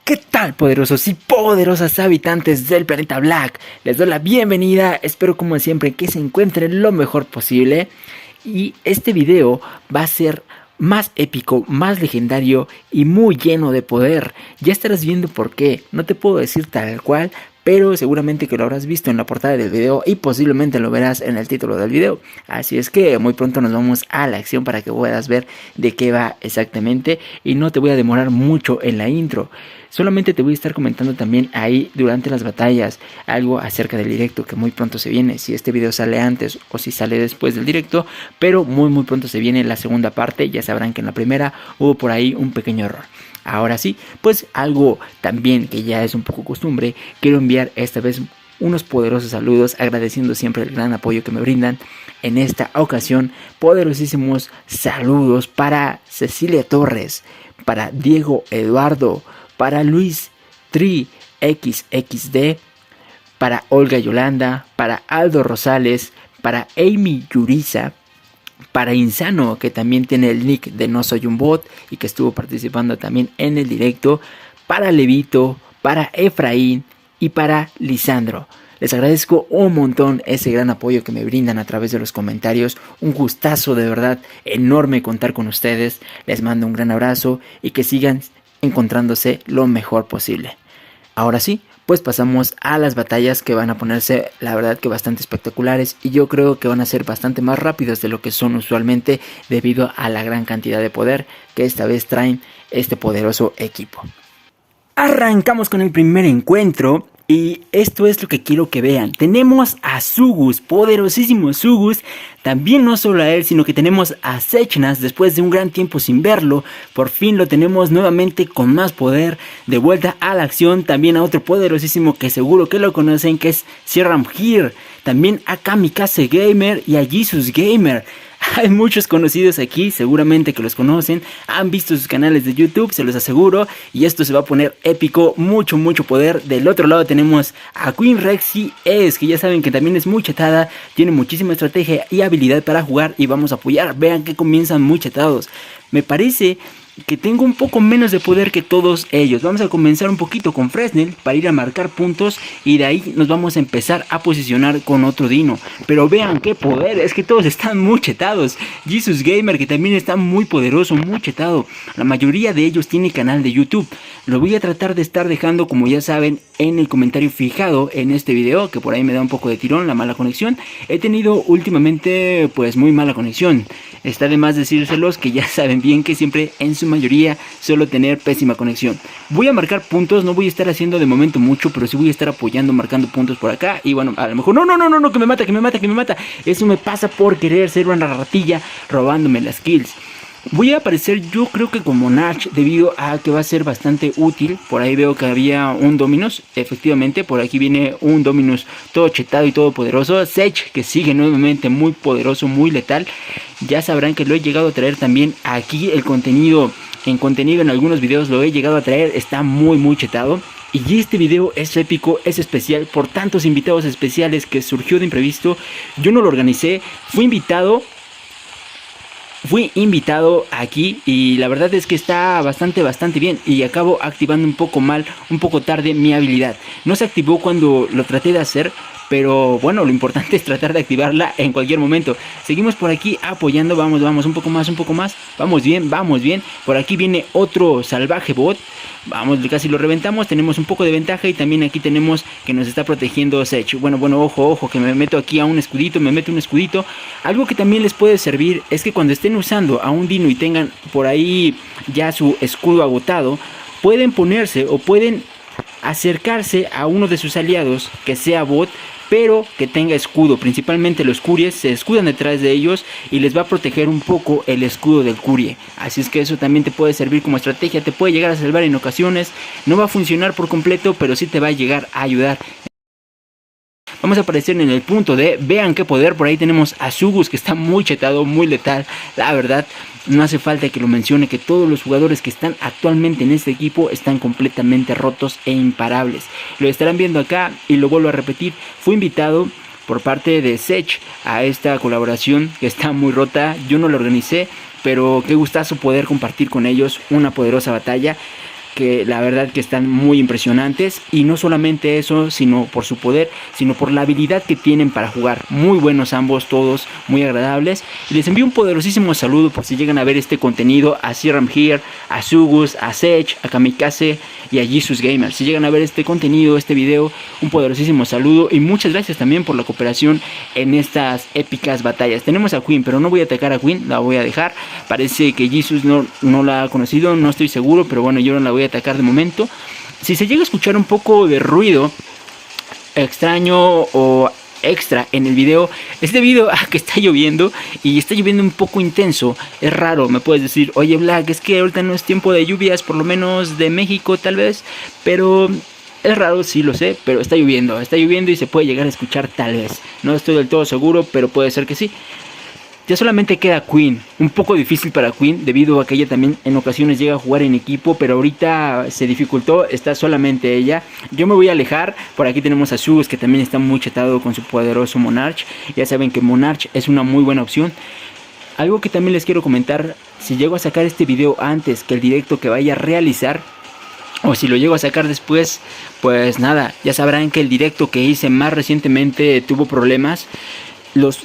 ¿Qué tal, poderosos y poderosas habitantes del planeta Black? Les doy la bienvenida, espero como siempre que se encuentren lo mejor posible. Y este video va a ser más épico, más legendario y muy lleno de poder. Ya estarás viendo por qué, no te puedo decir tal cual, pero seguramente que lo habrás visto en la portada del video y posiblemente lo verás en el título del video. Así es que muy pronto nos vamos a la acción para que puedas ver de qué va exactamente, y no te voy a demorar mucho en la intro. Solamente te voy a estar comentando también ahí durante las batallas algo acerca del directo que muy pronto se viene. Si este video sale antes o si sale después del directo, pero muy pronto se viene la segunda parte. Ya sabrán que en la primera hubo por ahí un pequeño error. Ahora sí, pues algo también que ya es un poco costumbre, quiero enviar esta vez unos poderosos saludos, agradeciendo siempre el gran apoyo que me brindan. En esta ocasión, poderosísimos saludos para Cecilia Torres, para Diego Eduardo, para Luis Tri XXD, para Olga Yolanda, para Aldo Rosales, para Amy Yuriza, para Insano, que también tiene el nick de No Soy un Bot y que estuvo participando también en el directo, para Levito, para Efraín y para Lisandro. Les agradezco un montón ese gran apoyo que me brindan a través de los comentarios. Un gustazo, de verdad enorme contar con ustedes. Les mando un gran abrazo y que sigan encontrándose lo mejor posible. Ahora sí, pues pasamos a las batallas, que van a ponerse la verdad que bastante espectaculares, y yo creo que van a ser bastante más rápidas de lo que son usualmente, debido a la gran cantidad de poder que esta vez traen este poderoso equipo. Arrancamos con el primer encuentro. Y esto es lo que quiero que vean. Tenemos a Zugus, poderosísimo Zugus. También no solo a él, sino que tenemos a Sechnas. Después de un gran tiempo sin verlo, por fin lo tenemos nuevamente con más poder, de vuelta a la acción. También a otro poderosísimo que seguro que lo conocen, que es Sierram Here. También a Kamikaze Gamer y a Jesus Gamer. Hay muchos conocidos aquí, seguramente que los conocen, han visto sus canales de YouTube, se los aseguro, y esto se va a poner épico, mucho poder. Del otro lado tenemos a Queen Rexy S, que ya saben que también es muy chetada, tiene muchísima estrategia y habilidad para jugar, y vamos a apoyar. Vean que comienzan muy chetados. Me parece que tengo un poco menos de poder que todos ellos. Vamos a comenzar un poquito con Fresnel para ir a marcar puntos, y de ahí nos vamos a empezar a posicionar con otro Dino. Pero vean qué poder, es que todos están muy chetados. Jesus Gamer, que también está muy poderoso, muy chetado. La mayoría de ellos tiene canal de YouTube. Lo voy a tratar de estar dejando, como ya saben, en el comentario fijado en este video, que por ahí me da un poco de tirón la mala conexión. He tenido últimamente pues muy mala conexión. Está de más decírselos que ya saben bien que siempre en su mayoría suelo tener pésima conexión. Voy a marcar puntos, no voy a estar haciendo de momento mucho, pero sí voy a estar apoyando, marcando puntos por acá. Y bueno, a lo mejor no, que me mata. Eso me pasa por querer ser una ratilla robándome las kills. Voy a aparecer yo creo que como Nach, debido a que va a ser bastante útil. Por ahí veo que había un Dominus, efectivamente por aquí viene un Dominus todo chetado y todo poderoso. Sech, que sigue nuevamente muy poderoso, muy letal. Ya sabrán que lo he llegado a traer también aquí el contenido. En algunos videos lo he llegado a traer, está muy chetado. Y este video es épico, es especial por tantos invitados especiales que surgió de imprevisto. Yo no lo organicé, fui invitado aquí, y la verdad es que está bastante bien, y acabo activando un poco tarde mi habilidad. No se activó cuando lo traté de hacer, pero bueno, lo importante es tratar de activarla en cualquier momento. Seguimos por aquí apoyando, vamos, un poco más. Vamos bien. Por aquí viene otro salvaje bot. Vamos, casi lo reventamos, tenemos un poco de ventaja, y también aquí tenemos que nos está protegiendo Sech. Bueno, ojo, que me meto aquí a un escudito, Algo que también les puede servir es que cuando estén usando a un Dino y tengan por ahí ya su escudo agotado, pueden ponerse o pueden acercarse a uno de sus aliados que sea bot, pero que tenga escudo. Principalmente los Curies se escudan detrás de ellos y les va a proteger un poco el escudo del Curie. Así es que eso también te puede servir como estrategia, te puede llegar a salvar en ocasiones. No va a funcionar por completo, pero sí te va a llegar a ayudar. Vamos a aparecer en el punto D. Vean qué poder. Por ahí tenemos a Zugus, que está muy chetado, muy letal. La verdad, no hace falta que lo mencione, que todos los jugadores que están actualmente en este equipo están completamente rotos e imparables. Lo estarán viendo acá, y lo vuelvo a repetir. Fui invitado por parte de Sech a esta colaboración que está muy rota. Yo no lo organicé, pero qué gustazo poder compartir con ellos una poderosa batalla. que la verdad que están muy impresionantes. Y no solamente eso, sino por su poder, sino por la habilidad que tienen para jugar. Muy buenos ambos, todos muy agradables. Y les envío un poderosísimo saludo por si llegan a ver este contenido, a Siram Here, a Sugus, a Sech, a Kamikaze y a Jesus Gamer. Si llegan a ver este contenido, este video, un poderosísimo saludo y muchas gracias también por la cooperación en estas épicas batallas. Tenemos a Queen, pero no voy a atacar a Queen, la voy a dejar. Parece que Jesus no la ha conocido, no estoy seguro, pero bueno, yo no la voy a atacar de momento. Si se llega a escuchar un poco de ruido extraño o extra en el video, es debido a que está lloviendo y está lloviendo un poco intenso. Es raro, me puedes decir, oye Black, es que ahorita no es tiempo de lluvias, por lo menos de México tal vez, pero es raro, sí lo sé, pero está lloviendo y se puede llegar a escuchar tal vez. No estoy del todo seguro, pero puede ser que sí. Ya solamente queda Queen, un poco difícil para Queen debido a que ella también en ocasiones llega a jugar en equipo, pero ahorita se dificultó, está solamente ella. Yo me voy a alejar, por aquí tenemos a Sugus que también está muy chetado con su poderoso Monarch. Ya saben que Monarch es una muy buena opción. Algo que también les quiero comentar, si llego a sacar este video antes que el directo que vaya a realizar, o si lo llego a sacar después, pues nada, ya sabrán que el directo que hice más recientemente tuvo problemas.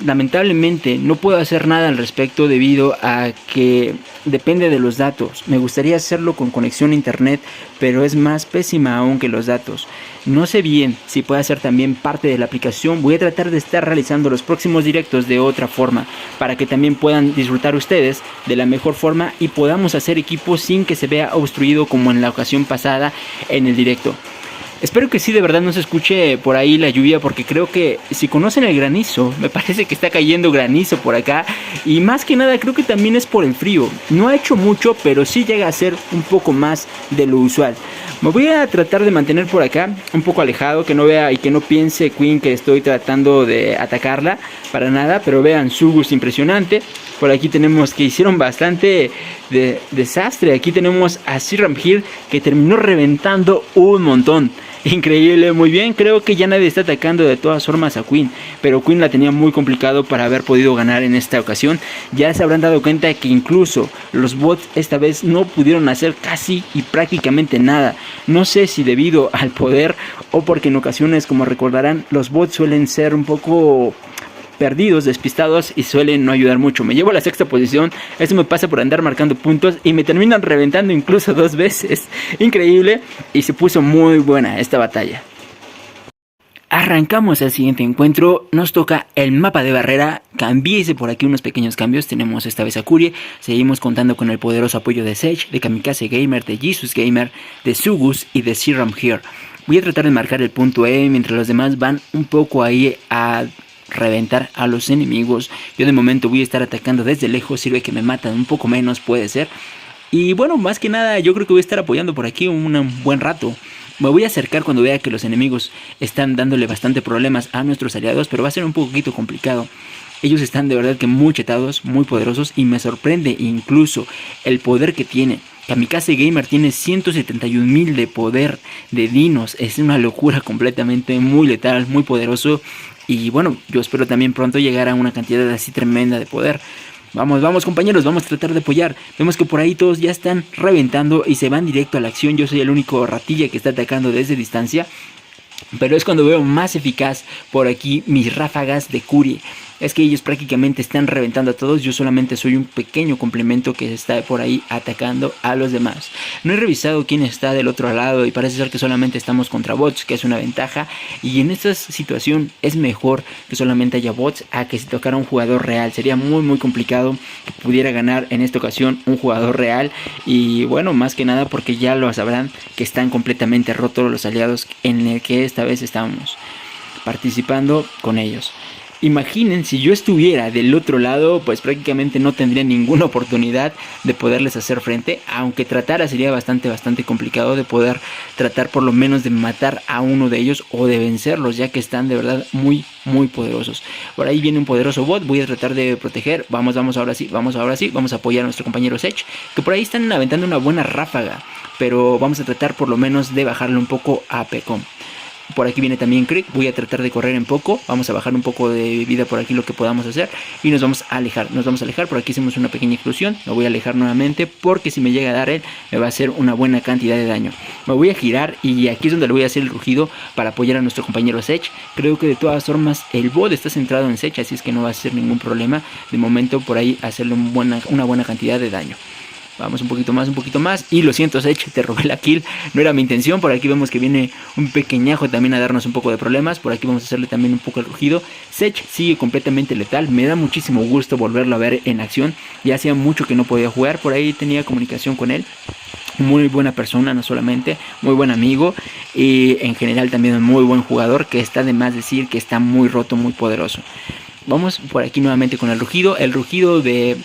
Lamentablemente no puedo hacer nada al respecto debido a que depende de los datos. Me gustaría hacerlo con conexión a internet, pero es más pésima aún que los datos. No sé bien si puede ser también parte de la aplicación. Voy a tratar de estar realizando los próximos directos de otra forma, para que también puedan disfrutar ustedes de la mejor forma y podamos hacer equipo sin que se vea obstruido como en la ocasión pasada en el directo. Espero que sí, de verdad no se escuche por ahí la lluvia, porque creo que si conocen el granizo, me parece que está cayendo granizo por acá. Y más que nada creo que también es por el frío. No ha hecho mucho, pero sí llega a ser un poco más de lo usual. Me voy a tratar de mantener por acá, un poco alejado, que no vea y que no piense Queen que estoy tratando de atacarla, para nada. Pero vean, Sugus impresionante. Por aquí tenemos que hicieron bastante desastre. Aquí tenemos a Siram Here que terminó reventando un montón. Increíble, muy bien. Creo que ya nadie está atacando de todas formas a Queen, pero Queen la tenía muy complicado para haber podido ganar en esta ocasión. Ya se habrán dado cuenta que incluso los bots esta vez no pudieron hacer casi y prácticamente nada. No sé si debido al poder o porque en ocasiones, como recordarán, los bots suelen ser un poco perdidos, despistados y suelen no ayudar mucho. Me llevo a la sexta posición. Eso me pasa por andar marcando puntos y me terminan reventando incluso 2 veces. Increíble, y se puso muy buena esta batalla. Arrancamos al siguiente encuentro. Nos toca el mapa de barrera. Cambiese por aquí unos pequeños cambios. Tenemos esta vez a Curie. Seguimos contando con el poderoso apoyo de Sech, de Kamikaze Gamer, de Jesus Gamer, de Sugus y de Siram Here. Voy a tratar de marcar el punto E mientras los demás van un poco ahí a reventar a los enemigos. Yo de momento voy a estar atacando desde lejos. Sirve que me matan un poco menos, puede ser. Y bueno, más que nada yo creo que voy a estar apoyando por aquí un buen rato. Me voy a acercar cuando vea que los enemigos están dándole bastante problemas a nuestros aliados, pero va a ser un poquito complicado. Ellos están de verdad que muy chetados, muy poderosos, y me sorprende incluso el poder que tiene. Kamikaze Gamer tiene 171.000 de poder de dinos. Es una locura completamente, muy letal, muy poderoso. Y bueno, yo espero también pronto llegar a una cantidad así tremenda de poder. Vamos compañeros, vamos a tratar de apoyar. Vemos que por ahí todos ya están reventando y se van directo a la acción. Yo soy el único ratilla que está atacando desde distancia, pero es cuando veo más eficaz por aquí mis ráfagas de Curie. Es que ellos prácticamente están reventando a todos. Yo solamente soy un pequeño complemento que está por ahí atacando a los demás. No he revisado quién está del otro lado y parece ser que solamente estamos contra bots, que es una ventaja. Y en esta situación es mejor que solamente haya bots a que se tocara un jugador real. Sería muy complicado que pudiera ganar en esta ocasión un jugador real. Y bueno, más que nada porque ya lo sabrán que están completamente rotos los aliados en el que esta vez estamos participando con ellos. Imaginen si yo estuviera del otro lado, pues prácticamente no tendría ninguna oportunidad de poderles hacer frente. Aunque tratara, sería bastante complicado de poder tratar por lo menos de matar a uno de ellos o de vencerlos, ya que están de verdad muy poderosos. Por ahí viene un poderoso bot, voy a tratar de proteger. Vamos ahora sí, vamos a apoyar a nuestro compañero Sech, que por ahí están aventando una buena ráfaga, pero vamos a tratar por lo menos de bajarle un poco a Pecom. Por aquí viene también Krieg. Voy a tratar de correr un poco. Vamos a bajar un poco de vida por aquí, lo que podamos hacer. Y nos vamos a alejar. Por aquí hicimos una pequeña explosión. Me voy a alejar nuevamente, porque si me llega a dar él, me va a hacer una buena cantidad de daño. Me voy a girar y aquí es donde le voy a hacer el rugido para apoyar a nuestro compañero Sech. Creo que de todas formas el bot está centrado en Sech, así es que no va a ser ningún problema. De momento por ahí hacerle una buena cantidad de daño. Vamos un poquito más. Y lo siento, Sech, te robé la kill. No era mi intención. Por aquí vemos que viene un pequeñajo también a darnos un poco de problemas. Por aquí vamos a hacerle también un poco el rugido. Sech sigue completamente letal. Me da muchísimo gusto volverlo a ver en acción. Ya hacía mucho que no podía jugar. Por ahí tenía comunicación con él. Muy buena persona, no solamente, muy buen amigo. Y en general también un muy buen jugador, que está de más decir que está muy roto, muy poderoso. Vamos por aquí nuevamente con el rugido. El rugido de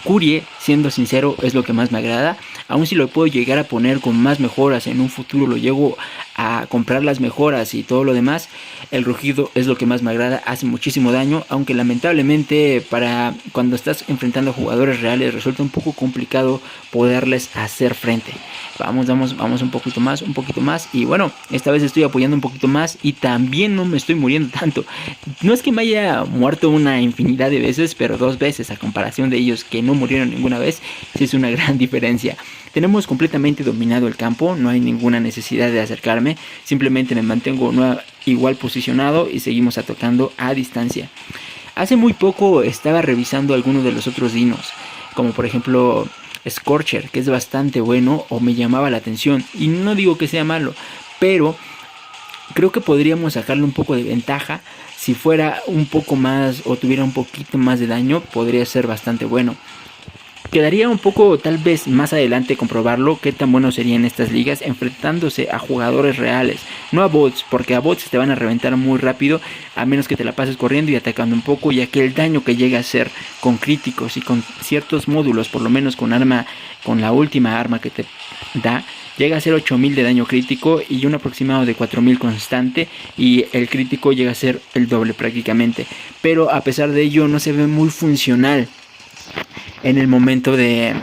Curie, siendo sincero, es lo que más me agrada. Aún si lo puedo llegar a poner con más mejoras, en un futuro lo llego a comprar las mejoras y todo lo demás, el rugido es lo que más me agrada. Hace muchísimo daño, aunque lamentablemente para cuando estás enfrentando a jugadores reales resulta un poco complicado poderles hacer frente. Vamos un poquito más. Y bueno, esta vez estoy apoyando un poquito más y también no me estoy muriendo tanto. No es que me haya muerto una infinidad de veces, pero 2 veces a comparación de ellos que no murieron ninguna vez, sí es una gran diferencia. Tenemos completamente dominado el campo, no hay ninguna necesidad de acercarme, simplemente me mantengo igual posicionado y seguimos atacando a distancia. Hace muy poco estaba revisando algunos de los otros dinos, como por ejemplo Scorcher, que es bastante bueno o me llamaba la atención, y no digo que sea malo, pero creo que podríamos sacarle un poco de ventaja. Si fuera un poco más o tuviera un poquito más de daño, podría ser bastante bueno. Quedaría un poco, tal vez más adelante, comprobarlo qué tan bueno sería en estas ligas enfrentándose a jugadores reales, no a bots, porque a bots te van a reventar muy rápido, a menos que te la pases corriendo y atacando un poco, ya que el daño que llega a hacer con críticos y con ciertos módulos, por lo menos con la última arma que te da, llega a ser 8000 de daño crítico y un aproximado de 4000 constante, y el crítico llega a ser el doble prácticamente. Pero a pesar de ello no se ve muy funcional en el momento de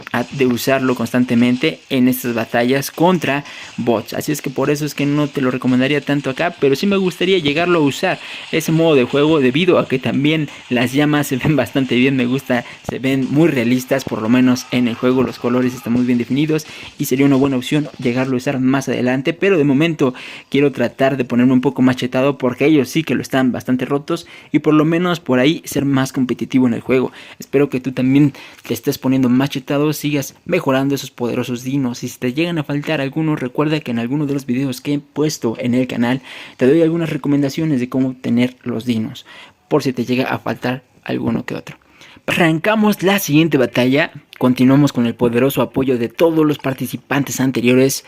usarlo constantemente en estas batallas contra bots. Así es que por eso es que no te lo recomendaría tanto acá, pero sí me gustaría llegarlo a usar ese modo de juego, debido a que también las llamas se ven bastante bien. Me gusta, se ven muy realistas, por lo menos en el juego los colores están muy bien definidos y sería una buena opción llegarlo a usar más adelante. Pero de momento quiero tratar de ponerme un poco más chetado, porque ellos sí que lo están bastante rotos, y por lo menos por ahí ser más competitivo en el juego. Espero que tú también te estés poniendo más chetado, sigas mejorando esos poderosos dinos. Y si te llegan a faltar algunos, recuerda que en algunos de los videos que he puesto en el canal te doy algunas recomendaciones de cómo obtener los dinos, por si te llega a faltar alguno que otro. Arrancamos la siguiente batalla. Continuamos con el poderoso apoyo de todos los participantes anteriores.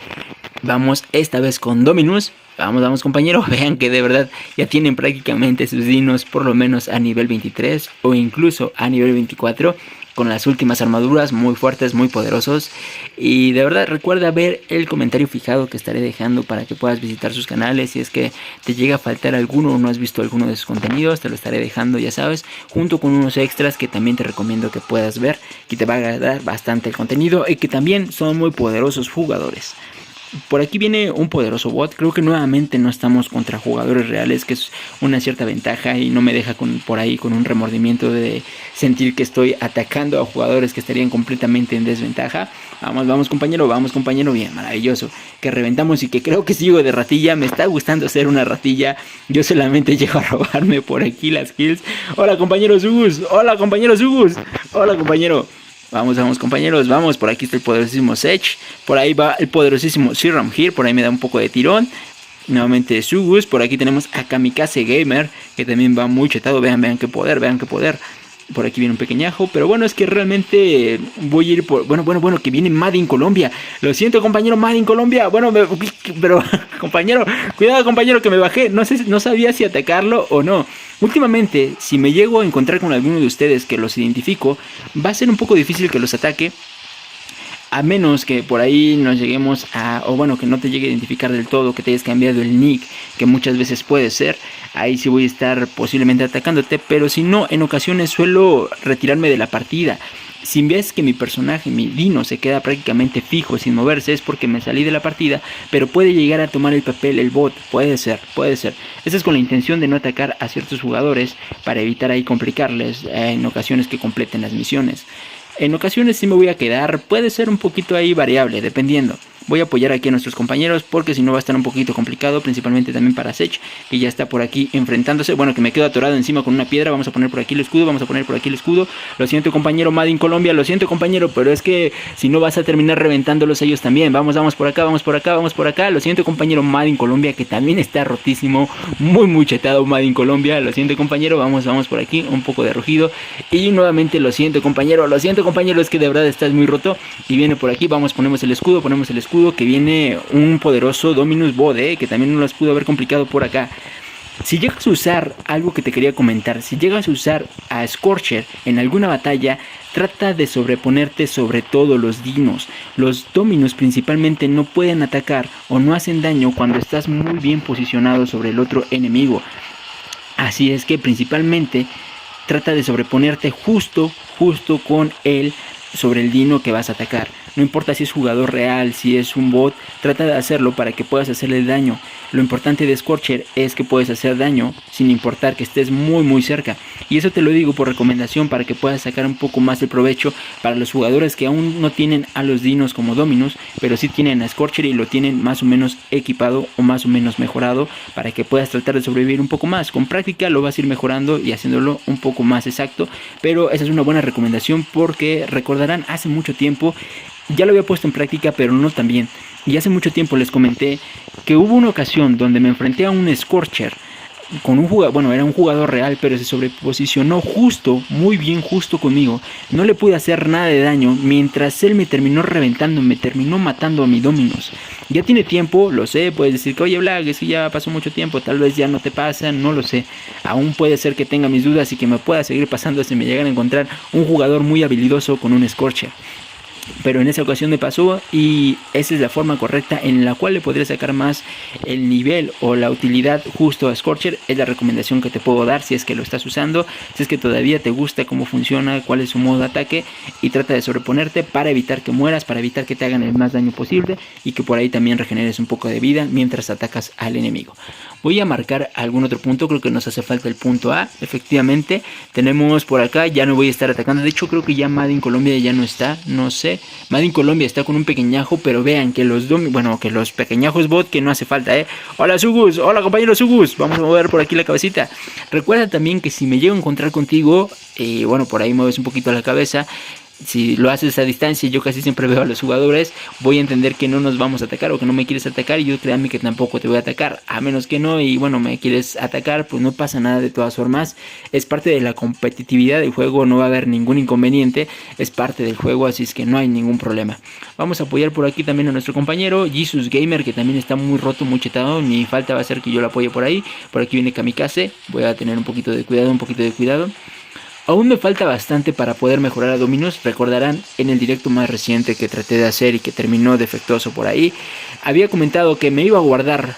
Vamos esta vez con Dominus. Vamos compañero, vean que de verdad ya tienen prácticamente sus dinos por lo menos a nivel 23 o incluso a nivel 24, con las últimas armaduras muy fuertes, muy poderosos. Y de verdad recuerda ver el comentario fijado que estaré dejando para que puedas visitar sus canales. Si es que te llega a faltar alguno o no has visto alguno de sus contenidos, te lo estaré dejando, ya sabes, junto con unos extras que también te recomiendo que puedas ver, que te va a agradar bastante el contenido y que también son muy poderosos jugadores. Por aquí viene un poderoso bot. Creo que nuevamente no estamos contra jugadores reales, que es una cierta ventaja y no me deja por ahí con un remordimiento de sentir que estoy atacando a jugadores que estarían completamente en desventaja. Vamos compañero, bien, maravilloso. Que reventamos y que creo que sigo de ratilla. Me está gustando ser una ratilla. Yo solamente llego a robarme por aquí las kills. Hola compañero Zugus, hola compañero Zugus, hola compañero. Vamos compañeros, vamos, por aquí está el poderosísimo Sech, por ahí va el poderosísimo Serum Here, por ahí me da un poco de tirón. Nuevamente Sugus, por aquí tenemos a Kamikaze Gamer, que también va muy chetado, vean qué poder. Por aquí viene un pequeñajo, pero bueno, es que realmente voy a ir por... Bueno, que viene Made in Colombia. Lo siento, compañero, Made in Colombia. Bueno, pero compañero, cuidado, compañero, que me bajé. No sabía si atacarlo o no. Últimamente, si me llego a encontrar con alguno de ustedes que los identifico, va a ser un poco difícil que los ataque, a menos que por ahí nos lleguemos a... O bueno, que no te llegue a identificar del todo, que te hayas cambiado el nick, que muchas veces puede ser. Ahí sí voy a estar posiblemente atacándote, pero si no, en ocasiones suelo retirarme de la partida. Si ves que mi personaje, mi Dino, se queda prácticamente fijo sin moverse, es porque me salí de la partida, pero puede llegar a tomar el papel el bot, puede ser. Esa es con la intención de no atacar a ciertos jugadores para evitar ahí complicarles en ocasiones que completen las misiones. En ocasiones sí me voy a quedar, puede ser un poquito ahí variable, dependiendo. Voy a apoyar aquí a nuestros compañeros porque si no va a estar un poquito complicado, principalmente también para Sech, que ya está por aquí enfrentándose. Bueno, que me quedo atorado encima con una piedra. Vamos a poner por aquí el escudo, Lo siento, compañero, Made in Colombia, lo siento, compañero, pero es que si no vas a terminar reventándolos ellos también. Vamos por acá. Lo siento, compañero, Made in Colombia, que también está rotísimo, muy chetado Made in Colombia. Lo siento, compañero, vamos por aquí, un poco de rugido. Y nuevamente lo siento, compañero, es que de verdad estás muy roto. Y viene por aquí, ponemos el escudo, que viene un poderoso Dominus Bot, que también no las pudo haber complicado por acá. Si llegas a usar algo que te quería comentar, si llegas a usar a Scorcher en alguna batalla, trata de sobreponerte sobre todo los dinos. Los dominos principalmente no pueden atacar o no hacen daño cuando estás muy bien posicionado sobre el otro enemigo. Así es que principalmente trata de sobreponerte justo con él sobre el dino que vas a atacar. No importa si es jugador real, si es un bot, trata de hacerlo para que puedas hacerle daño. Lo importante de Scorcher es que puedes hacer daño sin importar que estés muy cerca. Y eso te lo digo por recomendación para que puedas sacar un poco más de provecho para los jugadores que aún no tienen a los dinos como Dominus, pero sí tienen a Scorcher y lo tienen más o menos equipado o más o menos mejorado para que puedas tratar de sobrevivir un poco más. Con práctica lo vas a ir mejorando y haciéndolo un poco más exacto, pero esa es una buena recomendación porque recordarán hace mucho tiempo. Ya lo había puesto en práctica, pero no tan bien. Y hace mucho tiempo les comenté que hubo una ocasión donde me enfrenté a un Scorcher con un jugador, bueno, era un jugador real, pero se sobreposicionó muy bien conmigo. No le pude hacer nada de daño, mientras él me terminó reventando, me terminó matando a mi Dominus. Ya tiene tiempo, lo sé, puedes decir que oye Black, es que ya pasó mucho tiempo, tal vez ya no te pasa, no lo sé. Aún puede ser que tenga mis dudas y que me pueda seguir pasando si me llegan a encontrar un jugador muy habilidoso con un Scorcher. Pero en esa ocasión me pasó y esa es la forma correcta en la cual le podría sacar más el nivel o la utilidad justo a Scorcher. Es la recomendación que te puedo dar si es que lo estás usando, si es que todavía te gusta cómo funciona, cuál es su modo de ataque, y trata de sobreponerte para evitar que mueras, para evitar que te hagan el más daño posible y que por ahí también regeneres un poco de vida mientras atacas al enemigo. Voy a marcar algún otro punto, creo que nos hace falta el punto A. Efectivamente, tenemos por acá, ya no voy a estar atacando. De hecho, creo que ya Made in Colombia ya no está, no sé. Made in Colombia está con un pequeñajo, pero vean que los pequeñajos bot que no hace falta, Hola Sugus, hola compañero Sugus. Vamos a mover por aquí la cabecita. Recuerda también que si me llego a encontrar contigo, por ahí mueves un poquito la cabeza. Si lo haces a distancia, yo casi siempre veo a los jugadores, voy a entender que no nos vamos a atacar o que no me quieres atacar, y yo créanme que tampoco te voy a atacar, a menos que no, y bueno, me quieres atacar, pues no pasa nada de todas formas, es parte de la competitividad del juego, no va a haber ningún inconveniente, es parte del juego, así es que no hay ningún problema. Vamos a apoyar por aquí también a nuestro compañero Jesus Gamer, que también está muy roto, muy chetado, ni falta va a ser que yo lo apoye por ahí. Por aquí viene Kamikaze, voy a tener un poquito de cuidado. Aún me falta bastante para poder mejorar a Dominus. Recordarán en el directo más reciente que traté de hacer y que terminó defectuoso por ahí, había comentado que me iba a guardar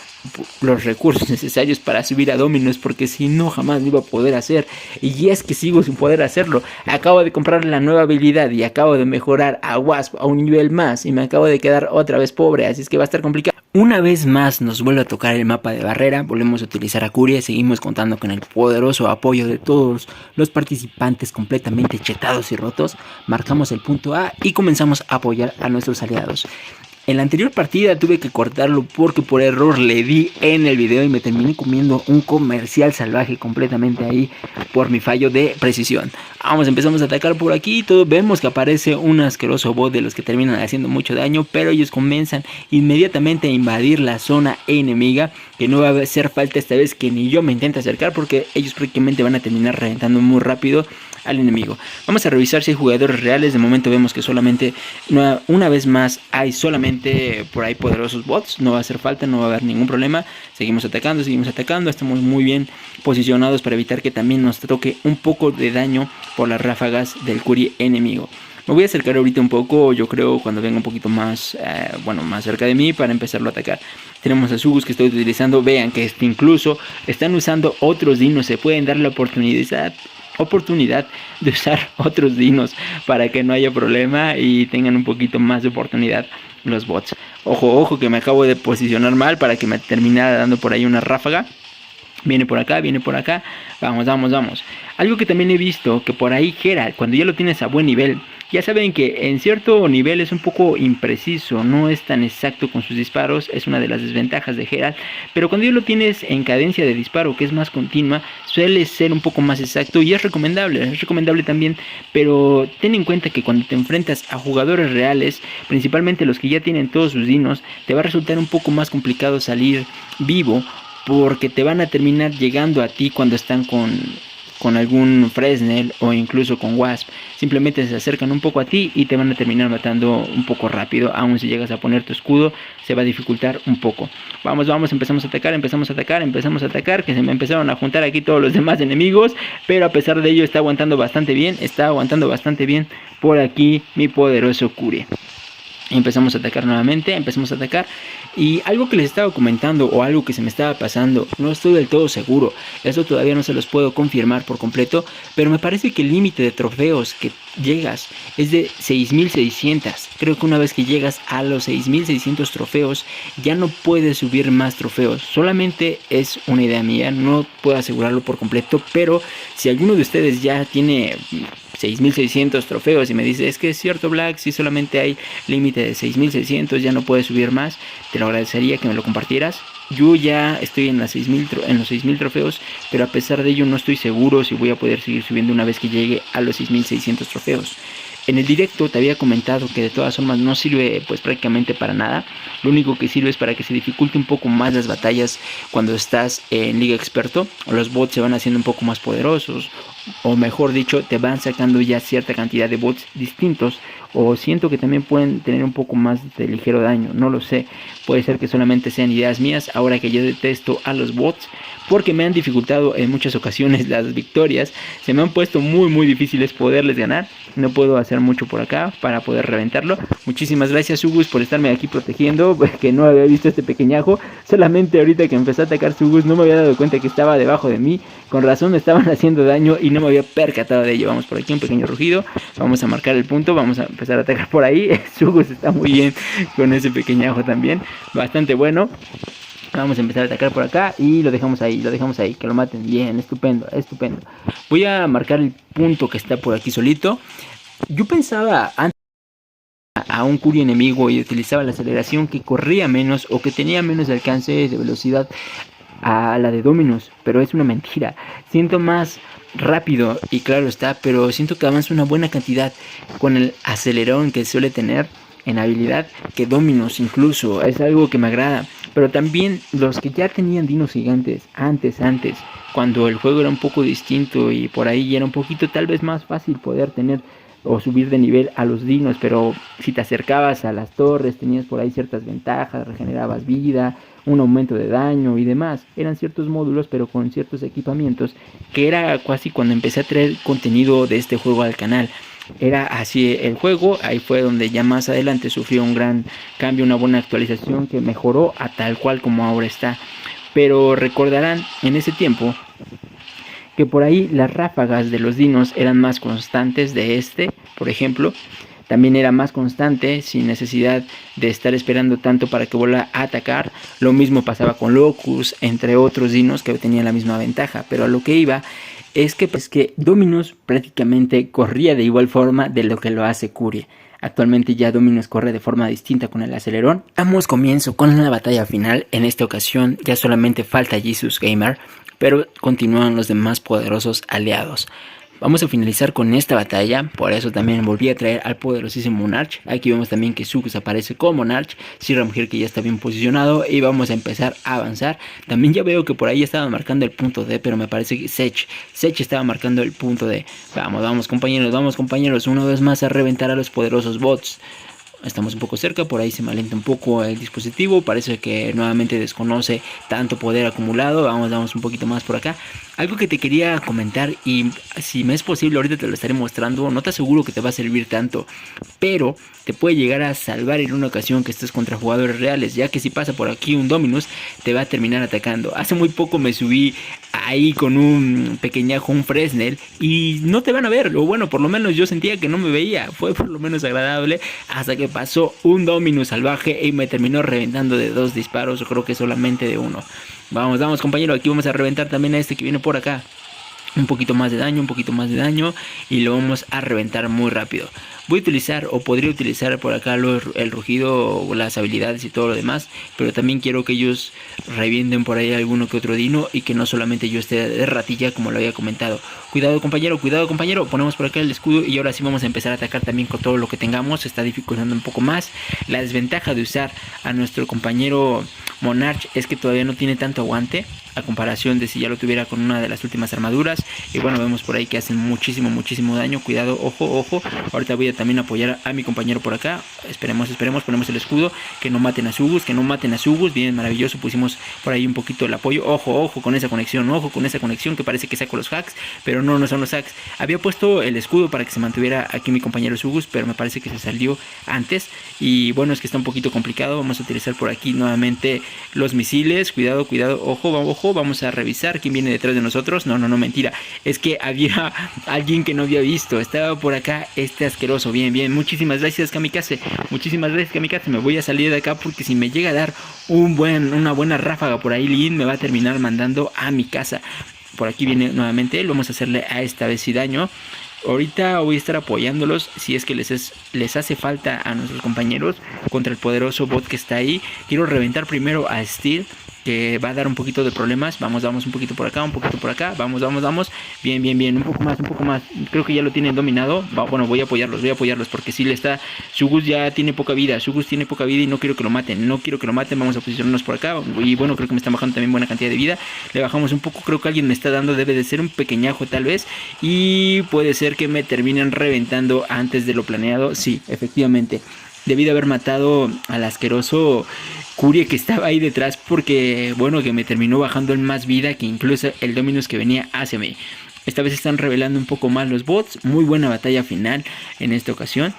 los recursos necesarios para subir a Dominus, porque si no jamás lo iba a poder hacer, y es que sigo sin poder hacerlo. Acabo de comprar la nueva habilidad y acabo de mejorar a Wasp a un nivel más y me acabo de quedar otra vez pobre, así es que va a estar complicado. Una vez más nos vuelve a tocar el mapa de barrera, volvemos a utilizar a Curia, seguimos contando con el poderoso apoyo de todos los participantes completamente chetados y rotos. Marcamos el punto A y comenzamos a apoyar a nuestros aliados. En la anterior partida tuve que cortarlo porque por error le di en el video y me terminé comiendo un comercial salvaje completamente ahí por mi fallo de precisión. Empezamos a atacar por aquí, todos vemos que aparece un asqueroso bot de los que terminan haciendo mucho daño, pero ellos comienzan inmediatamente a invadir la zona enemiga, que no va a hacer falta esta vez que ni yo me intente acercar porque ellos prácticamente van a terminar reventando muy rápido al enemigo. Vamos a revisar si hay jugadores reales. De momento vemos que solamente, una vez más, hay solamente por ahí poderosos bots. No va a hacer falta, no va a haber ningún problema. Seguimos atacando. Estamos muy bien posicionados para evitar que también nos toque un poco de daño por las ráfagas del Curie enemigo. Me voy a acercar ahorita un poco, yo creo cuando venga un poquito más, más cerca de mí para empezarlo a atacar. Tenemos a Sugus que estoy utilizando, vean que incluso están usando otros dinos, se pueden dar la oportunidad de usar otros dinos para que no haya problema y tengan un poquito más de oportunidad los bots. Ojo que me acabo de posicionar mal para que me terminara dando por ahí una ráfaga. Viene por acá. Vamos. Algo que también he visto, que por ahí Geralt, cuando ya lo tienes a buen nivel, ya saben que en cierto nivel es un poco impreciso, no es tan exacto con sus disparos, es una de las desventajas de Geralt, pero cuando ya lo tienes en cadencia de disparo, que es más continua, suele ser un poco más exacto y es recomendable también, pero ten en cuenta que cuando te enfrentas a jugadores reales, principalmente los que ya tienen todos sus dinos, te va a resultar un poco más complicado salir vivo, porque te van a terminar llegando a ti cuando están con algún Fresnel o incluso con Wasp. Simplemente se acercan un poco a ti y te van a terminar matando un poco rápido. Aún si llegas a poner tu escudo, se va a dificultar un poco. Vamos, empezamos a atacar, que se me empezaron a juntar aquí todos los demás enemigos, pero a pesar de ello está aguantando bastante bien por aquí mi poderoso Curie. Empezamos a atacar nuevamente, y algo que les estaba comentando o algo que se me estaba pasando, no estoy del todo seguro, eso todavía no se los puedo confirmar por completo, pero me parece que el límite de trofeos que llegas es de 6600. Creo que una vez que llegas a los 6600 trofeos ya no puedes subir más trofeos. Solamente es una idea mía, no puedo asegurarlo por completo, pero si alguno de ustedes ya tiene 6600 trofeos y me dice, es que es cierto Black, si solamente hay límite de 6600, ya no puedes subir más, te lo agradecería que me lo compartieras. Yo ya estoy en los 6000 trofeos, pero a pesar de ello no estoy seguro si voy a poder seguir subiendo una vez que llegue a los 6600 trofeos. En el directo te había comentado que de todas formas no sirve pues prácticamente para nada. Lo único que sirve es para que se dificulte un poco más las batallas cuando estás en Liga Experto. Los bots se van haciendo un poco más poderosos, o mejor dicho, te van sacando ya cierta cantidad de bots distintos, o siento que también pueden tener un poco más de ligero daño, no lo sé, puede ser que solamente sean ideas mías ahora que yo detesto a los bots, porque me han dificultado en muchas ocasiones las victorias, se me han puesto muy difíciles poderles ganar, no puedo hacer mucho por acá para poder reventarlo. Muchísimas gracias Sugus por estarme aquí protegiendo, que no había visto este pequeñajo, solamente ahorita que empezó a atacar Sugus no me había dado cuenta que estaba debajo de mí, con razón me estaban haciendo daño y no me había percatado de ello. Vamos por aquí, un pequeño rugido, vamos a marcar el punto, vamos a empezar a atacar por ahí. Sugus está muy bien con ese pequeñajo también, bastante bueno. Vamos a empezar a atacar por acá y lo dejamos ahí, que lo maten. Bien, estupendo. Voy a marcar el punto que está por aquí solito. Yo pensaba antes a un Curie enemigo y utilizaba la aceleración que corría menos o que tenía menos alcance de velocidad a la de Dominus, pero es una mentira. Siento más rápido y claro está, pero siento que avanza una buena cantidad con el acelerón que suele tener en habilidad que Dominus, incluso es algo que me agrada. Pero también los que ya tenían dinos gigantes antes, cuando el juego era un poco distinto y por ahí era un poquito tal vez más fácil poder tener o subir de nivel a los dinos, pero si te acercabas a las torres tenías por ahí ciertas ventajas, regenerabas vida, un aumento de daño y demás. Eran ciertos módulos pero con ciertos equipamientos, que era casi cuando empecé a traer contenido de este juego al canal. Era así el juego, ahí fue donde ya más adelante sufrió un gran cambio, una buena actualización que mejoró a tal cual como ahora está. Pero recordarán en ese tiempo que por ahí las ráfagas de los dinos eran más constantes de este, por ejemplo. También era más constante, sin necesidad de estar esperando tanto para que vuelva a atacar. Lo mismo pasaba con Locus, entre otros dinos que tenían la misma ventaja. Pero a lo que iba es que Dominus prácticamente corría de igual forma de lo que lo hace Curie. Actualmente ya Dominus corre de forma distinta con el acelerón. Damos comienzo con una batalla final. En esta ocasión ya solamente falta Jesus Gamer, pero continúan los demás poderosos aliados. Vamos a finalizar con esta batalla, por eso también volví a traer al poderosísimo Monarch. Aquí vemos también que Sugus aparece como Monarch, Siram Here que ya está bien posicionado y vamos a empezar a avanzar. También ya veo que por ahí estaban marcando el punto D, pero me parece que Sech estaba marcando el punto D. Vamos compañeros, una vez más a reventar a los poderosos bots. Estamos un poco cerca, por ahí se me alienta un poco el dispositivo, parece que nuevamente desconoce tanto poder acumulado. Vamos un poquito más por acá. Algo que te quería comentar, y si me es posible ahorita te lo estaré mostrando, no te aseguro que te va a servir tanto, pero te puede llegar a salvar en una ocasión que estés contra jugadores reales, ya que si pasa por aquí un Dominus te va a terminar atacando. Hace muy poco me subí ahí con un pequeñajo, un Fresnel, y no te van a ver, o bueno, por lo menos yo sentía que no me veía, fue por lo menos agradable, hasta que pasó un Dominus salvaje y me terminó reventando de 2 disparos, creo que solamente de 1. Vamos compañero, aquí vamos a reventar también a este que viene por acá. Un poquito más de daño, y lo vamos a reventar muy rápido. Voy a utilizar, o podría utilizar por acá el rugido, las habilidades y todo lo demás, pero también quiero que ellos revienten por ahí alguno que otro dino, y que no solamente yo esté de ratilla como lo había comentado. Cuidado compañero, ponemos por acá el escudo, y ahora sí vamos a empezar a atacar también con todo lo que tengamos. Se está dificultando un poco más. La desventaja de usar a nuestro compañero Monarch es que todavía no tiene tanto aguante a comparación de si ya lo tuviera con una de las últimas armaduras. Y bueno, vemos por ahí que hacen muchísimo daño. Cuidado, ojo. Ahorita voy a también apoyar a mi compañero por acá. Esperemos, ponemos el escudo. Que no maten a Sugus, Bien, maravilloso, pusimos por ahí un poquito el apoyo. Ojo con esa conexión, que parece que saco los hacks, pero no son los hacks. Había puesto el escudo para que se mantuviera aquí mi compañero Sugus, pero me parece que se salió antes. Y bueno, es que está un poquito complicado. Vamos a utilizar por aquí nuevamente los misiles. Cuidado, ojo. Vamos a revisar quién viene detrás de nosotros. No, mentira. Es que había alguien que no había visto. Estaba por acá este asqueroso. Bien. Muchísimas gracias, Kamikaze. Me voy a salir de acá porque si me llega a dar una buena ráfaga por ahí, Lin me va a terminar mandando a mi casa. Por aquí viene nuevamente él. Vamos a hacerle a esta vez sí daño. Ahorita voy a estar apoyándolos si es que les hace falta a nuestros compañeros contra el poderoso bot que está ahí. Quiero reventar primero a Steel, que va a dar un poquito de problemas. Vamos un poquito por acá, Vamos. Bien, un poco más. Creo que ya lo tienen dominado. Bueno, voy a apoyarlos porque si le está... Sugus ya tiene poca vida. Y no quiero que lo maten. Vamos a posicionarnos por acá. Y bueno, creo que me están bajando también buena cantidad de vida. Le bajamos un poco. Creo que alguien me está dando. Debe de ser un pequeñajo tal vez. Y puede ser que me terminen reventando antes de lo planeado. Sí, efectivamente. Debí de haber matado al asqueroso Curie que estaba ahí detrás, porque bueno, que me terminó bajando en más vida que incluso el Dominus que venía hacia mí. Esta vez están revelando un poco más los bots. Muy buena batalla final en esta ocasión.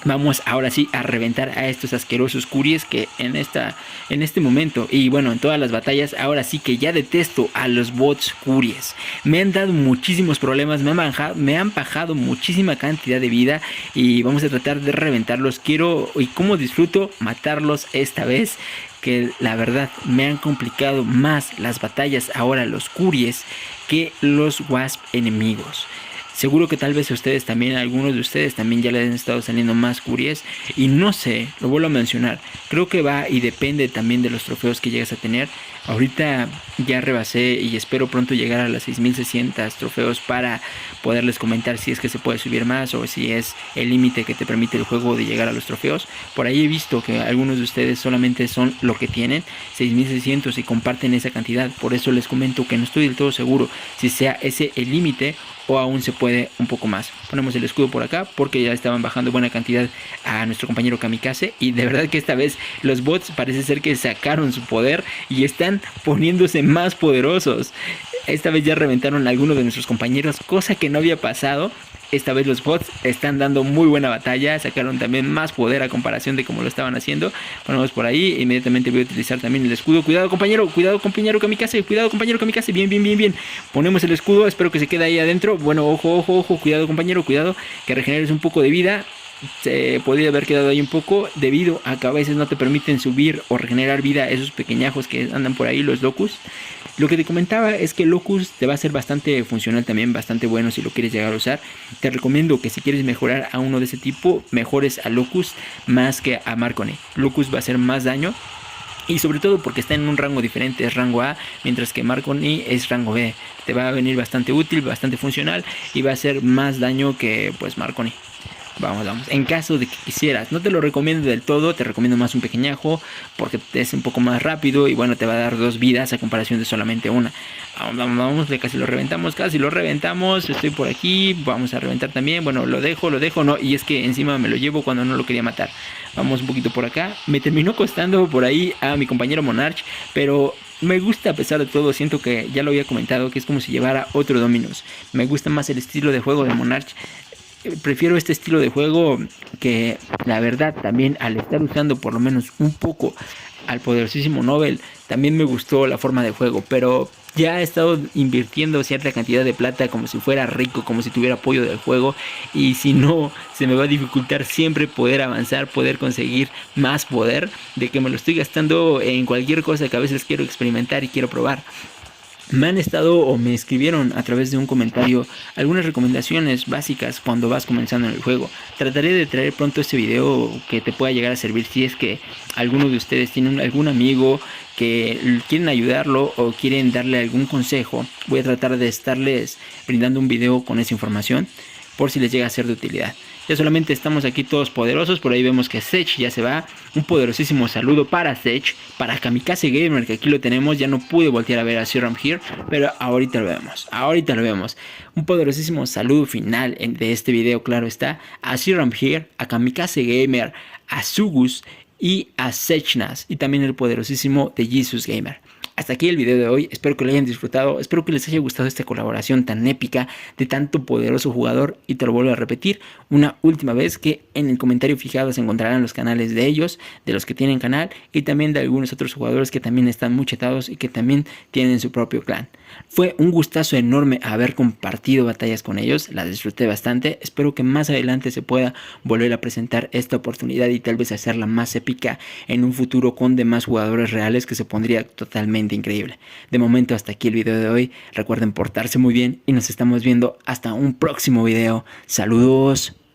Vamos ahora sí a reventar a estos asquerosos Curies que en este momento, y bueno, en todas las batallas, ahora sí que ya detesto a los bots Curies. Me han dado muchísimos problemas, me han bajado muchísima cantidad de vida, y vamos a tratar de reventarlos. Quiero, y como disfruto matarlos esta vez, que la verdad me han complicado más las batallas ahora los Curies que los Wasp enemigos. Seguro que tal vez algunos de ustedes también ya les han estado saliendo más Curies. Y no sé, lo vuelvo a mencionar. Creo que va y depende también de los trofeos que llegas a tener. Ahorita ya rebasé y espero pronto llegar a las 6600 trofeos para poderles comentar si es que se puede subir más o si es el límite que te permite el juego de llegar a los trofeos. Por ahí he visto que algunos de ustedes solamente son lo que tienen, 6600, y comparten esa cantidad. Por eso les comento que no estoy del todo seguro si sea ese el límite o aún se puede un poco más. Ponemos el escudo por acá porque ya estaban bajando buena cantidad a nuestro compañero Kamikaze, y de verdad que esta vez los bots parece ser que sacaron su poder y están poniéndose más poderosos. Esta vez ya reventaron a algunos de nuestros compañeros, cosa que no había pasado. Esta vez los bots están dando muy buena batalla, sacaron también más poder a comparación de como lo estaban haciendo. Ponemos por ahí, inmediatamente voy a utilizar también el escudo. Cuidado compañero Kamikaze, bien. Ponemos el escudo, espero que se quede ahí adentro. Bueno, ojo, cuidado compañero, que regeneres un poco de vida. Se podría haber quedado ahí un poco, debido a que a veces no te permiten subir o regenerar vida esos pequeñajos que andan por ahí, los Locust. Lo que te comentaba es que Locust te va a ser bastante funcional también, bastante bueno si lo quieres llegar a usar. Te recomiendo que si quieres mejorar a uno de ese tipo, mejores a Locust más que a Marconi. Locust va a hacer más daño, y sobre todo porque está en un rango diferente, es rango A, mientras que Marconi es rango B. Te va a venir bastante útil, bastante funcional, y va a hacer más daño que pues Marconi. Vamos. En caso de que quisieras, no te lo recomiendo del todo, te recomiendo más un pequeñajo porque es un poco más rápido y bueno, te va a dar 2 vidas a comparación de solamente una. Vamos, de casi lo reventamos, estoy por aquí, vamos a reventar también, bueno, lo dejo, no, y es que encima me lo llevo cuando no lo quería matar. Vamos un poquito por acá, me terminó costando por ahí a mi compañero Monarch, pero me gusta a pesar de todo, siento que ya lo había comentado, que es como si llevara otro Dominus. Me gusta más el estilo de juego de Monarch. Prefiero este estilo de juego que la verdad también al estar usando por lo menos un poco al poderosísimo Nobel también me gustó la forma de juego, pero ya he estado invirtiendo cierta cantidad de plata como si fuera rico, como si tuviera apoyo del juego, y si no se me va a dificultar siempre poder avanzar, poder conseguir más poder, de que me lo estoy gastando en cualquier cosa que a veces quiero experimentar y quiero probar. Me han estado o me escribieron a través de un comentario algunas recomendaciones básicas cuando vas comenzando en el juego. Trataré de traer pronto este video que te pueda llegar a servir si es que alguno de ustedes tiene algún amigo que quieren ayudarlo o quieren darle algún consejo. Voy a tratar de estarles brindando un video con esa información por si les llega a ser de utilidad. Ya solamente estamos aquí todos poderosos. Por ahí vemos que Sech ya se va. Un poderosísimo saludo para Sech, para Kamikaze Gamer, que aquí lo tenemos. Ya no pude voltear a ver a Serum Here, pero ahorita lo vemos. Un poderosísimo saludo final de este video, claro está, a Serum Here, a Kamikaze Gamer, a Sugus y a Sechnas, y también el poderosísimo de Jesus Gamer. Hasta aquí el video de hoy, espero que lo hayan disfrutado, espero que les haya gustado esta colaboración tan épica de tanto poderoso jugador, y te lo vuelvo a repetir una última vez, que en el comentario fijado se encontrarán los canales de ellos, de los que tienen canal, y también de algunos otros jugadores que también están muy chetados y que también tienen su propio clan. Fue un gustazo enorme haber compartido batallas con ellos, las disfruté bastante, espero que más adelante se pueda volver a presentar esta oportunidad y tal vez hacerla más épica en un futuro con demás jugadores reales, que se pondría totalmente increíble. De momento hasta aquí el video de hoy, recuerden portarse muy bien y nos estamos viendo hasta un próximo video. Saludos.